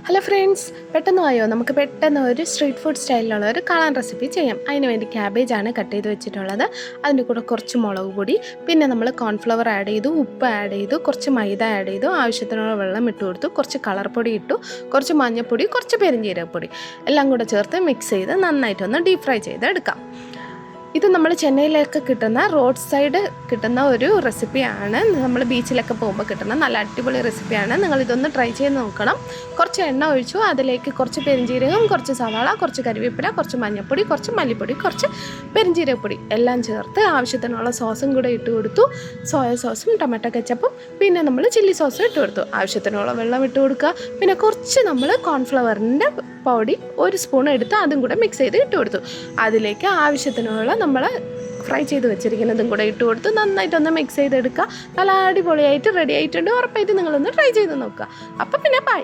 Hello friends, പെട്ടെന്ന് വായോ നമുക്ക് പെട്ടെന്ന് ഒരു സ്ട്രീറ്റ് ഫുഡ് സ്റ്റൈലിലുള്ള ഒരു കളൻ റെസിപ്പി ചെയ്യാം. അതിന് വേണ്ടി ക്യാബേജാണ് കട്ട് ചെയ്ത് വെച്ചിട്ടുള്ളത്. അതിൻ്റെ കൂടെ കുറച്ച് മുളക് പൊടി, പിന്നെ നമ്മൾ കോൺഫ്ലവർ ആഡ് ചെയ്തു, ഉപ്പ് ആഡ് ചെയ്തു, കുറച്ച് മൈദ ആഡ് ചെയ്തു, ആവശ്യത്തിനുള്ള വെള്ളം ഇട്ട് കൊടുത്തു, കുറച്ച് കളർ പൊടി ഇട്ടു, കുറച്ച് മഞ്ഞൾപ്പൊടി, കുറച്ച് പെരുംജീരകപ്പൊടി എല്ലാം കൂടെ ചേർത്ത് മിക്സ് ചെയ്ത് നന്നായിട്ടൊന്ന് ഡീപ് ഫ്രൈ ചെയ്തെടുക്കാം. ഇത് നമ്മൾ ചെന്നൈയിലൊക്കെ കിട്ടുന്ന റോഡ് സൈഡ് കിട്ടുന്ന ഒരു റെസിപ്പിയാണ്. നമ്മൾ ബീച്ചിലൊക്കെ പോകുമ്പോൾ കിട്ടുന്ന നല്ല അടിപൊളി റെസിപ്പിയാണ്. നിങ്ങളിതൊന്ന് ട്രൈ ചെയ്ത് നോക്കണം. കുറച്ച് എണ്ണ ഒഴിച്ചു, അതിലേക്ക് കുറച്ച് പെരുംജീരകം, കുറച്ച് സവാള, കുറച്ച് കരിവേപ്പില, കുറച്ച് മഞ്ഞൾപ്പൊടി, കുറച്ച് മല്ലിപ്പൊടി, കുറച്ച് പെരുംജീരകപ്പൊടി എല്ലാം ചേർത്ത് ആവശ്യത്തിനുള്ള സോസും കൂടെ ഇട്ട് കൊടുത്തു. സോയ സോസും ടൊമാറ്റോ കെച്ചപ്പും പിന്നെ നമ്മൾ ചില്ലി സോസും ഇട്ട് കൊടുത്തു. ആവശ്യത്തിനുള്ള വെള്ളം ഇട്ട് കൊടുക്കുക. പിന്നെ കുറച്ച് നമ്മൾ കോൺഫ്ലവറിൻ്റെ പൊടി 1 സ്പൂൺ എടുത്ത് അതും കൂടെ മിക്സ് ചെയ്ത് ഇട്ട് കൊടുത്തു. അതിലേക്ക് ആവശ്യത്തിനുള്ള നമ്മൾ ഫ്രൈ ചെയ്ത് വെച്ചിരിക്കുന്നതും കൂടെ ഇട്ട് കൊടുത്ത് നന്നായിട്ടൊന്ന് മിക്സ് ചെയ്തെടുക്കുക. നല്ല അടിപൊളിയായിട്ട് റെഡി ആയിട്ടുണ്ട്. ഉറപ്പായിട്ട് നിങ്ങളൊന്ന് ട്രൈ ചെയ്ത് നോക്കുക. അപ്പം പിന്നെ ബൈ.